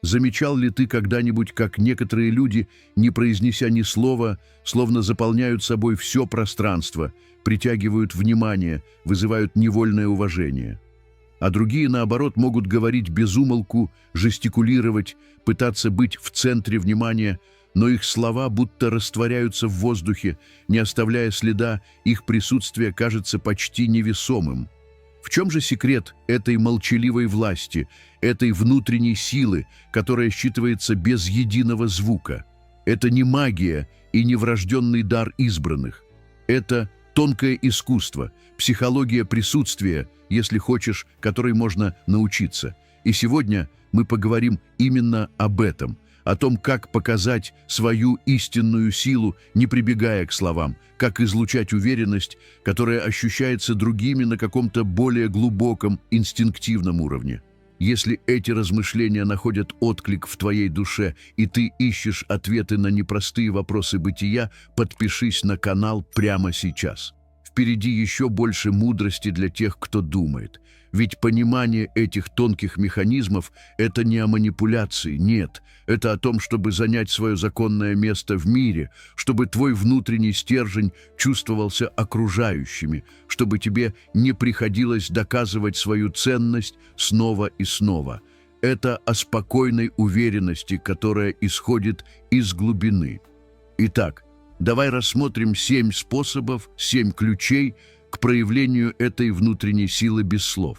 Замечал ли ты когда-нибудь, как некоторые люди, не произнеся ни слова, словно заполняют собой все пространство, притягивают внимание, вызывают невольное уважение? А другие, наоборот, могут говорить без умолку, жестикулировать, пытаться быть в центре внимания, но их слова будто растворяются в воздухе, не оставляя следа, их присутствие кажется почти невесомым. В чем же секрет этой молчаливой власти, этой внутренней силы, которая считывается без единого звука? Это не магия и не врожденный дар избранных. Это тонкое искусство, психология присутствия, если хочешь, которой можно научиться. И сегодня мы поговорим именно об этом, о том, как показать свою истинную силу, не прибегая к словам, как излучать уверенность, которая ощущается другими на каком-то более глубоком, инстинктивном уровне. Если эти размышления находят отклик в твоей душе, и ты ищешь ответы на непростые вопросы бытия, подпишись на канал прямо сейчас. Впереди еще больше мудрости для тех, кто думает. Ведь понимание этих тонких механизмов – это не о манипуляции, нет. Это о том, чтобы занять свое законное место в мире, чтобы твой внутренний стержень чувствовался окружающими, чтобы тебе не приходилось доказывать свою ценность снова и снова. Это о спокойной уверенности, которая исходит из глубины. Итак, давай рассмотрим 7 способов, 7 ключей к проявлению этой внутренней силы без слов.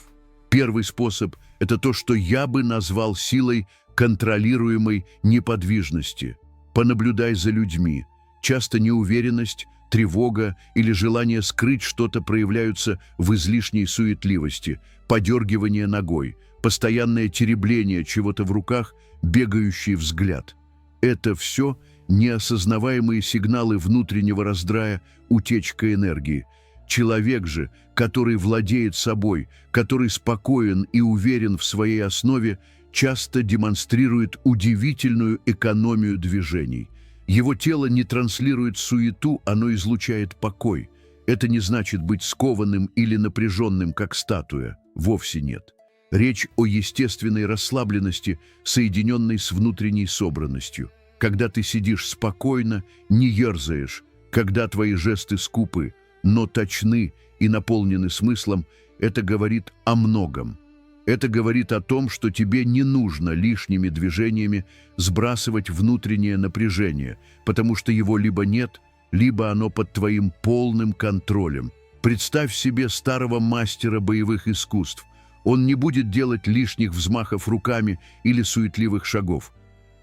Первый способ – это то, что я бы назвал силой контролируемой неподвижности. Понаблюдай за людьми. Часто неуверенность, тревога или желание скрыть что-то проявляются в излишней суетливости, подергивание ногой, постоянное теребление чего-то в руках, бегающий взгляд. Это все неосознаваемые сигналы внутреннего раздрая, утечка энергии. Человек же, который владеет собой, который спокоен и уверен в своей основе, часто демонстрирует удивительную экономию движений. Его тело не транслирует суету, оно излучает покой. Это не значит быть скованным или напряженным, как статуя. Вовсе нет. Речь о естественной расслабленности, соединенной с внутренней собранностью. Когда ты сидишь спокойно, не ерзаешь, когда твои жесты скупы, но точны и наполнены смыслом, это говорит о многом. Это говорит о том, что тебе не нужно лишними движениями сбрасывать внутреннее напряжение, потому что его либо нет, либо оно под твоим полным контролем. Представь себе старого мастера боевых искусств. Он не будет делать лишних взмахов руками или суетливых шагов.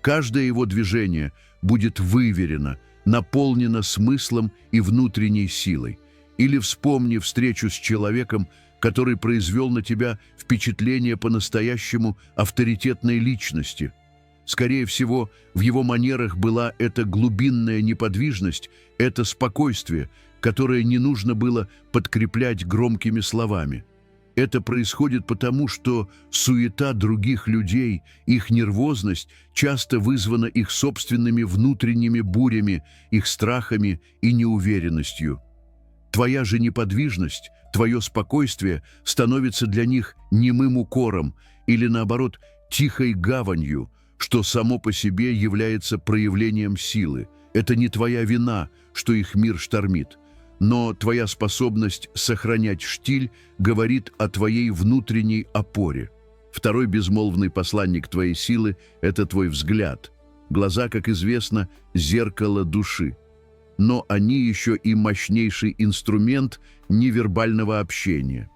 Каждое его движение будет выверено, наполнено смыслом и внутренней силой. Или вспомни встречу с человеком, который произвел на тебя впечатление по-настоящему авторитетной личности. Скорее всего, в его манерах была эта глубинная неподвижность, это спокойствие, которое не нужно было подкреплять громкими словами. Это происходит потому, что суета других людей, их нервозность часто вызвана их собственными внутренними бурями, их страхами и неуверенностью. Твоя же неподвижность, твое спокойствие становится для них немым укором или, наоборот, тихой гаванью, что само по себе является проявлением силы. Это не твоя вина, что их мир штормит, но твоя способность сохранять штиль говорит о твоей внутренней опоре. Второй безмолвный посланник твоей силы – это твой взгляд. Глаза, как известно, зеркало души. Но они еще и мощнейший инструмент невербального общения.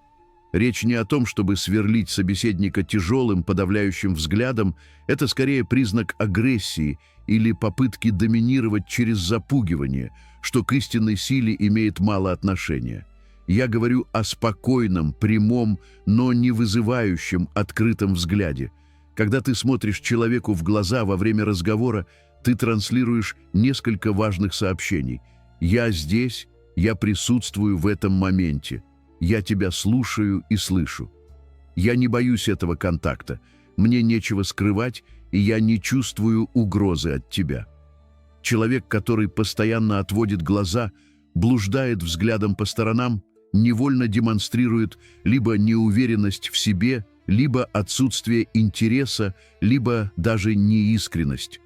Речь не о том, чтобы сверлить собеседника тяжелым, подавляющим взглядом, это скорее признак агрессии или попытки доминировать через запугивание, что к истинной силе имеет мало отношения. Я говорю о спокойном, прямом, но не вызывающем открытом взгляде. Когда ты смотришь человеку в глаза во время разговора, ты транслируешь несколько важных сообщений. «Я здесь, я присутствую в этом моменте. Я тебя слушаю и слышу. Я не боюсь этого контакта. Мне нечего скрывать, и я не чувствую угрозы от тебя». Человек, который постоянно отводит глаза, блуждает взглядом по сторонам, невольно демонстрирует либо неуверенность в себе, либо отсутствие интереса, либо даже неискренность.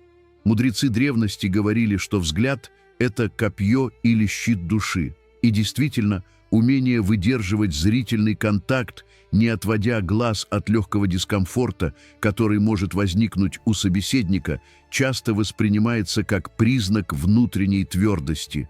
Мудрецы древности говорили, что взгляд – это копье или щит души. И действительно, умение выдерживать зрительный контакт, не отводя глаз от легкого дискомфорта, который может возникнуть у собеседника, часто воспринимается как признак внутренней твердости.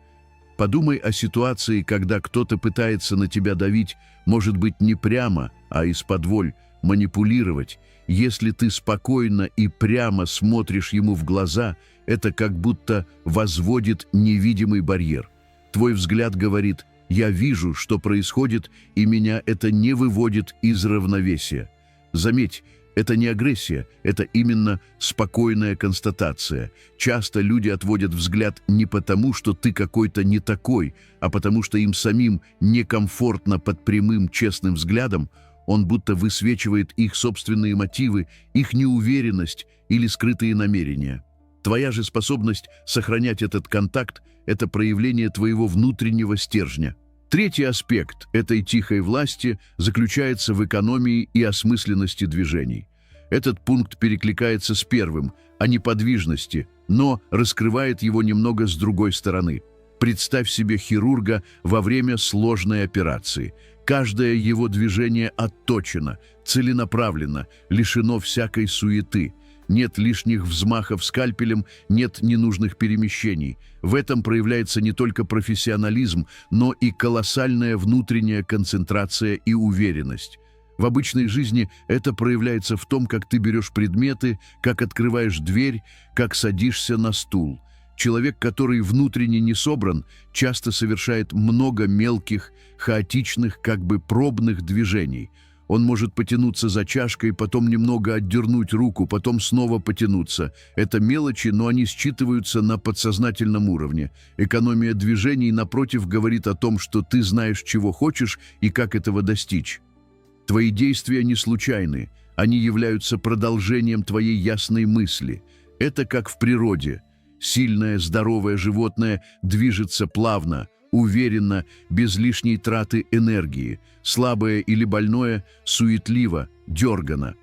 Подумай о ситуации, когда кто-то пытается на тебя давить, может быть, не прямо, а исподволь, манипулировать. Если ты спокойно и прямо смотришь ему в глаза, это как будто возводит невидимый барьер. Твой взгляд говорит: «Я вижу, что происходит, и меня это не выводит из равновесия». Заметь, это не агрессия, это именно спокойная констатация. Часто люди отводят взгляд не потому, что ты какой-то не такой, а потому что им самим некомфортно под прямым, честным взглядом. Он будто высвечивает их собственные мотивы, их неуверенность или скрытые намерения. Твоя же способность сохранять этот контакт – это проявление твоего внутреннего стержня. Третий аспект этой тихой власти заключается в экономии и осмысленности движений. Этот пункт перекликается с первым, о неподвижности, но раскрывает его немного с другой стороны. Представь себе хирурга во время сложной операции. Каждое его движение отточено, целенаправленно, лишено всякой суеты. Нет лишних взмахов скальпелем, нет ненужных перемещений. В этом проявляется не только профессионализм, но и колоссальная внутренняя концентрация и уверенность. В обычной жизни это проявляется в том, как ты берешь предметы, как открываешь дверь, как садишься на стул. Человек, который внутренне не собран, часто совершает много мелких, хаотичных, как бы пробных движений. Он может потянуться за чашкой, потом немного отдернуть руку, потом снова потянуться. Это мелочи, но они считываются на подсознательном уровне. Экономия движений, напротив, говорит о том, что ты знаешь, чего хочешь и как этого достичь. Твои действия не случайны, они являются продолжением твоей ясной мысли. Это как в природе. Сильное, здоровое животное движется плавно, уверенно, без лишней траты энергии. Слабое или больное суетливо, дергано.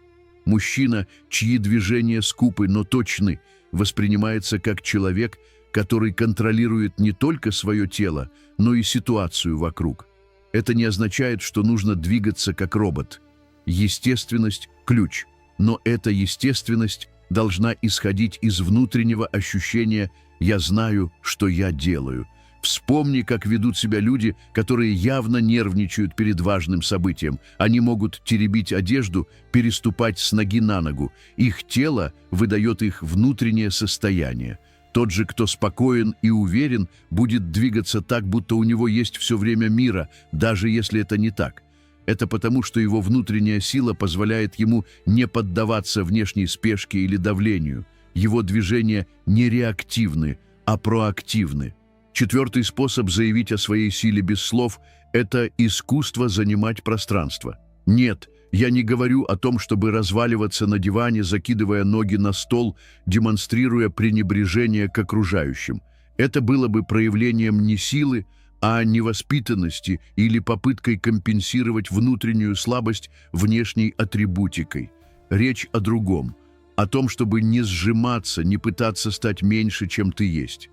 Мужчина, чьи движения скупы, но точны, воспринимается как человек, который контролирует не только свое тело, но и ситуацию вокруг. Это не означает, что нужно двигаться как робот. Естественность – ключ, но эта естественность должна исходить из внутреннего ощущения «я знаю, что я делаю». Вспомни, как ведут себя люди, которые явно нервничают перед важным событием. Они могут теребить одежду, переступать с ноги на ногу. Их тело выдает их внутреннее состояние. Тот же, кто спокоен и уверен, будет двигаться так, будто у него есть все время мира, даже если это не так. Это потому, что его внутренняя сила позволяет ему не поддаваться внешней спешке или давлению. Его движения не реактивны, а проактивны. Четвертый способ заявить о своей силе без слов – это искусство занимать пространство. Нет, я не говорю о том, чтобы разваливаться на диване, закидывая ноги на стол, демонстрируя пренебрежение к окружающим. Это было бы проявлением не силы, а невоспитанности или попыткой компенсировать внутреннюю слабость внешней атрибутикой. Речь о другом, о том, чтобы не сжиматься, не пытаться стать меньше, чем ты есть.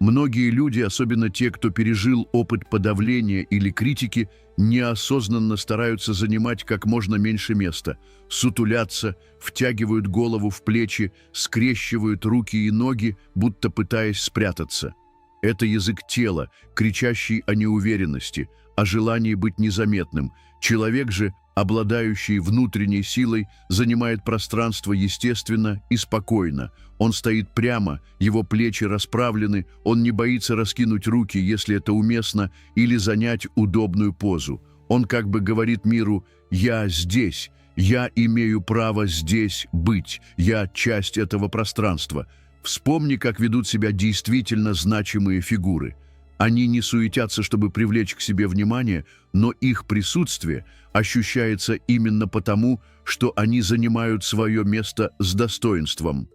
Многие люди, особенно те, кто пережил опыт подавления или критики, неосознанно стараются занимать как можно меньше места, сутулятся, втягивают голову в плечи, скрещивают руки и ноги, будто пытаясь спрятаться. Это язык тела, кричащий о неуверенности, о желании быть незаметным. Человек же, обладающий внутренней силой, занимает пространство естественно и спокойно. Он стоит прямо, его плечи расправлены, он не боится раскинуть руки, если это уместно, или занять удобную позу. Он как бы говорит миру «Я здесь, я имею право здесь быть, я часть этого пространства». Вспомни, как ведут себя действительно значимые фигуры. Они не суетятся, чтобы привлечь к себе внимание, но их присутствие ощущается именно потому, что они занимают свое место с достоинством.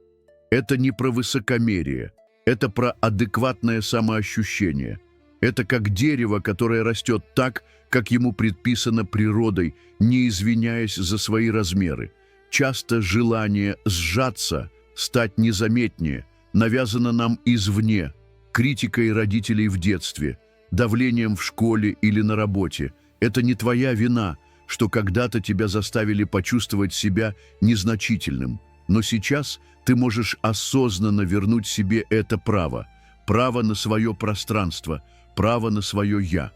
Это не про высокомерие, это про адекватное самоощущение. Это как дерево, которое растет так, как ему предписано природой, не извиняясь за свои размеры. Часто желание сжаться, стать незаметнее, навязано нам извне, критикой родителей в детстве, давлением в школе или на работе. Это не твоя вина, что когда-то тебя заставили почувствовать себя незначительным. Но сейчас ты можешь осознанно вернуть себе это право на свое пространство, право на свое «я».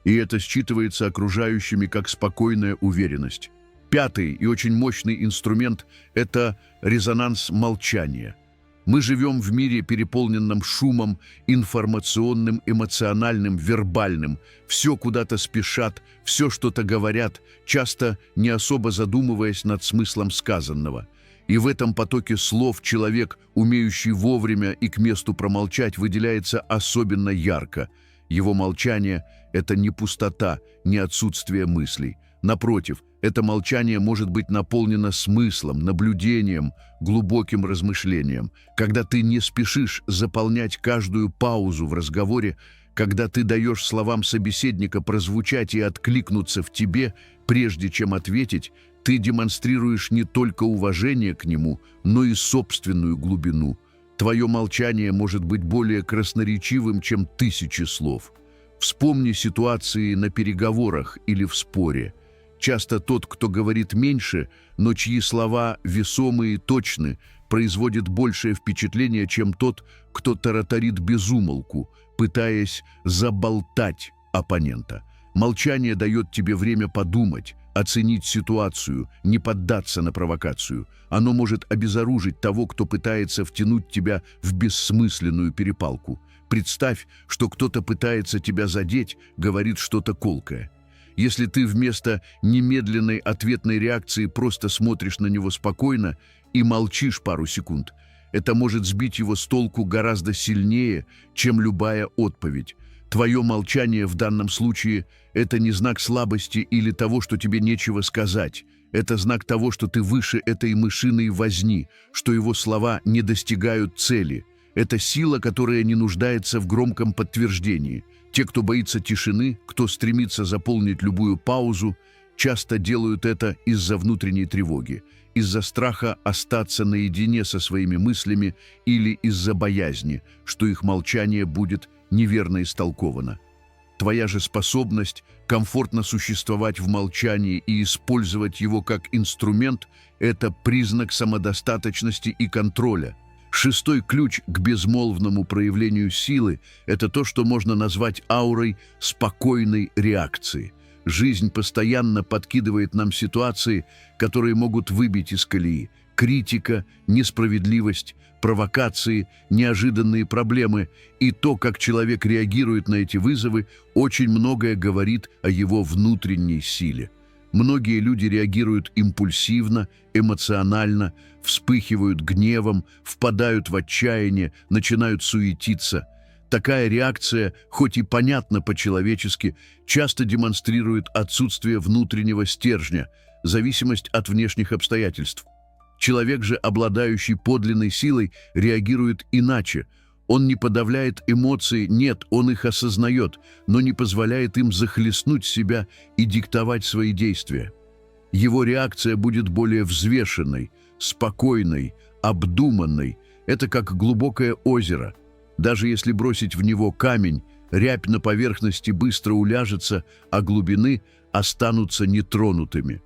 И это считывается окружающими как спокойная уверенность. Пятый и очень мощный инструмент – это резонанс молчания. Мы живем в мире, переполненном шумом, информационным, эмоциональным, вербальным. Все куда-то спешат, все что-то говорят, часто не особо задумываясь над смыслом сказанного. И в этом потоке слов человек, умеющий вовремя и к месту промолчать, выделяется особенно ярко. Его молчание – это не пустота, не отсутствие мыслей. Напротив, это молчание может быть наполнено смыслом, наблюдением, глубоким размышлением. Когда ты не спешишь заполнять каждую паузу в разговоре, когда ты даешь словам собеседника прозвучать и откликнуться в тебе, прежде чем ответить, ты демонстрируешь не только уважение к нему, но и собственную глубину. Твое молчание может быть более красноречивым, чем тысячи слов. Вспомни ситуации на переговорах или в споре. Часто тот, кто говорит меньше, но чьи слова весомые и точны, производит большее впечатление, чем тот, кто тараторит без умолку, пытаясь заболтать оппонента. Молчание дает тебе время подумать, оценить ситуацию, не поддаться на провокацию. Оно может обезоружить того, кто пытается втянуть тебя в бессмысленную перепалку. Представь, что кто-то пытается тебя задеть, говорит что-то колкое. Если ты вместо немедленной ответной реакции просто смотришь на него спокойно и молчишь пару секунд, это может сбить его с толку гораздо сильнее, чем любая отповедь. Твое молчание в данном случае – это не знак слабости или того, что тебе нечего сказать. Это знак того, что ты выше этой мышиной возни, что его слова не достигают цели. Это сила, которая не нуждается в громком подтверждении. Те, кто боится тишины, кто стремится заполнить любую паузу, часто делают это из-за внутренней тревоги, из-за страха остаться наедине со своими мыслями или из-за боязни, что их молчание будет неверно истолковано. Твоя же способность комфортно существовать в молчании и использовать его как инструмент – это признак самодостаточности и контроля. Шестой ключ к безмолвному проявлению силы – это то, что можно назвать аурой спокойной реакции. Жизнь постоянно подкидывает нам ситуации, которые могут выбить из колеи. Критика, несправедливость, провокации, неожиданные проблемы. И то, как человек реагирует на эти вызовы, очень многое говорит о его внутренней силе. Многие люди реагируют импульсивно, эмоционально, вспыхивают гневом, впадают в отчаяние, начинают суетиться. Такая реакция, хоть и понятна по-человечески, часто демонстрирует отсутствие внутреннего стержня, зависимость от внешних обстоятельств. Человек же, обладающий подлинной силой, реагирует иначе. Он не подавляет эмоции, нет, он их осознает, но не позволяет им захлестнуть себя и диктовать свои действия. Его реакция будет более взвешенной, спокойной, обдуманной. Это как глубокое озеро. Даже если бросить в него камень, рябь на поверхности быстро уляжется, а глубины останутся нетронутыми.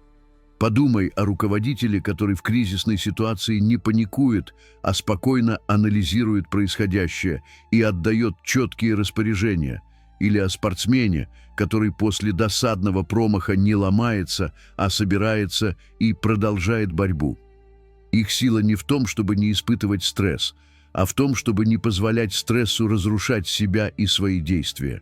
Подумай о руководителе, который в кризисной ситуации не паникует, а спокойно анализирует происходящее и отдает четкие распоряжения. Или о спортсмене, который после досадного промаха не ломается, а собирается и продолжает борьбу. Их сила не в том, чтобы не испытывать стресс, а в том, чтобы не позволять стрессу разрушать себя и свои действия.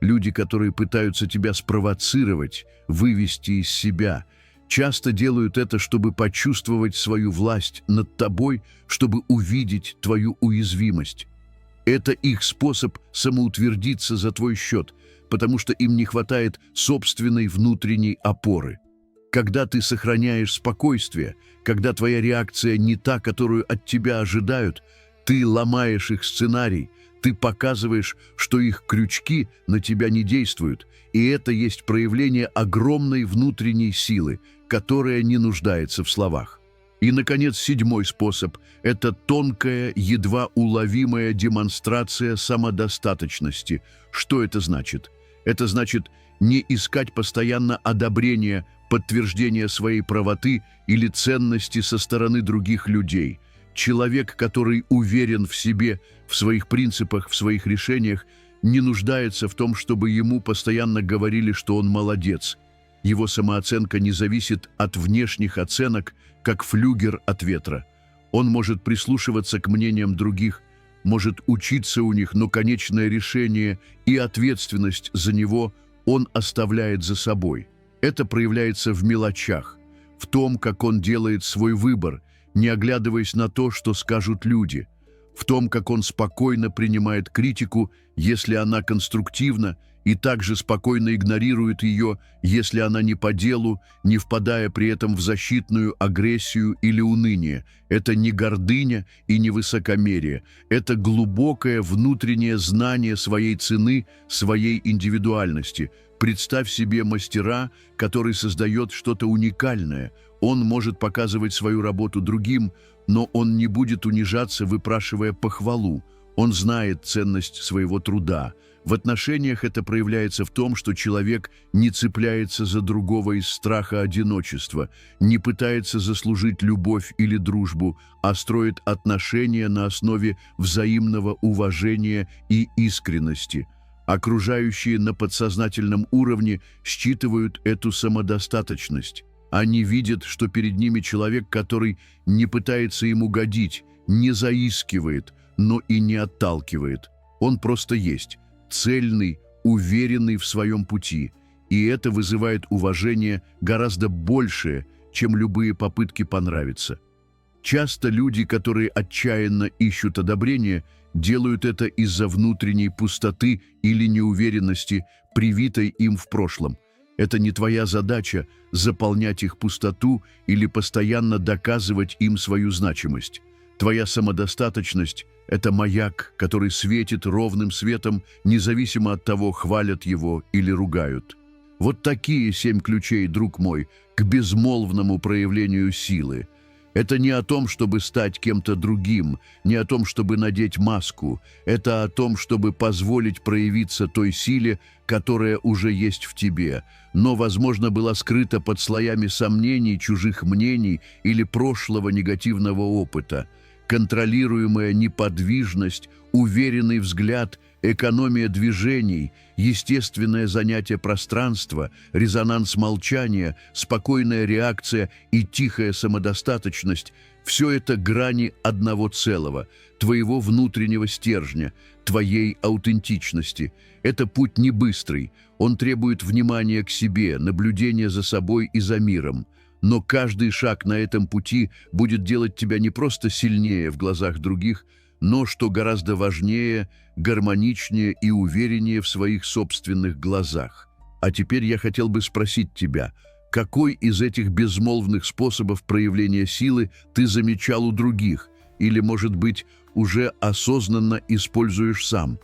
Люди, которые пытаются тебя спровоцировать, вывести из себя, часто делают это, чтобы почувствовать свою власть над тобой, чтобы увидеть твою уязвимость. Это их способ самоутвердиться за твой счет, потому что им не хватает собственной внутренней опоры. Когда ты сохраняешь спокойствие, когда твоя реакция не та, которую от тебя ожидают, ты ломаешь их сценарий, Ты показываешь, что их крючки на тебя не действуют, и это есть проявление огромной внутренней силы, которая не нуждается в словах. И, наконец, седьмой способ – это тонкая, едва уловимая демонстрация самодостаточности. Что это значит? Это значит не искать постоянно одобрения, подтверждения своей правоты или ценности со стороны других людей. Человек, который уверен в себе, в своих принципах, в своих решениях, не нуждается в том, чтобы ему постоянно говорили, что он молодец. Его самооценка не зависит от внешних оценок, как флюгер от ветра. Он может прислушиваться к мнениям других, может учиться у них, но конечное решение и ответственность за него он оставляет за собой. Это проявляется в мелочах, в том, как он делает свой выбор, не оглядываясь на то, что скажут люди, в том, как он спокойно принимает критику, если она конструктивна, и также спокойно игнорирует ее, если она не по делу, не впадая при этом в защитную агрессию или уныние. Это не гордыня и не высокомерие. Это глубокое внутреннее знание своей цены, своей индивидуальности. Представь себе мастера, который создает что-то уникальное. Он может показывать свою работу другим, но он не будет унижаться, выпрашивая похвалу. Он знает ценность своего труда. В отношениях это проявляется в том, что человек не цепляется за другого из страха одиночества, не пытается заслужить любовь или дружбу, а строит отношения на основе взаимного уважения и искренности. Окружающие на подсознательном уровне считывают эту самодостаточность. Они видят, что перед ними человек, который не пытается им угодить, не заискивает, но и не отталкивает. Он просто есть. Цельный, уверенный в своем пути, и это вызывает уважение гораздо большее, чем любые попытки понравиться. Часто люди, которые отчаянно ищут одобрения, делают это из-за внутренней пустоты или неуверенности, привитой им в прошлом. Это не твоя задача заполнять их пустоту или постоянно доказывать им свою значимость. Твоя самодостаточность – это маяк, который светит ровным светом, независимо от того, хвалят его или ругают. Вот такие 7 ключей, друг мой, к безмолвному проявлению силы. Это не о том, чтобы стать кем-то другим, не о том, чтобы надеть маску. Это о том, чтобы позволить проявиться той силе, которая уже есть в тебе, но, возможно, была скрыта под слоями сомнений, чужих мнений или прошлого негативного опыта. Контролируемая неподвижность, уверенный взгляд, экономия движений, естественное занятие пространства, резонанс молчания, спокойная реакция и тихая самодостаточность – все это грани одного целого, твоего внутреннего стержня, твоей аутентичности. Это путь не быстрый, он требует внимания к себе, наблюдения за собой и за миром. Но каждый шаг на этом пути будет делать тебя не просто сильнее в глазах других, но, что гораздо важнее, гармоничнее и увереннее в своих собственных глазах. А теперь я хотел бы спросить тебя, какой из этих безмолвных способов проявления силы ты замечал у других, или, может быть, уже осознанно используешь сам?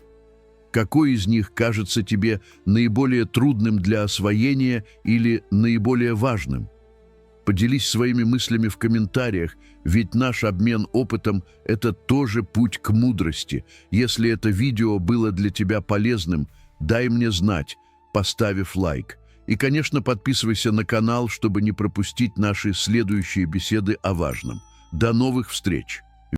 Какой из них кажется тебе наиболее трудным для освоения или наиболее важным? Поделись своими мыслями в комментариях, ведь наш обмен опытом – это тоже путь к мудрости. Если это видео было для тебя полезным, дай мне знать, поставив лайк. И, конечно, подписывайся на канал, чтобы не пропустить наши следующие беседы о важном. До новых встреч!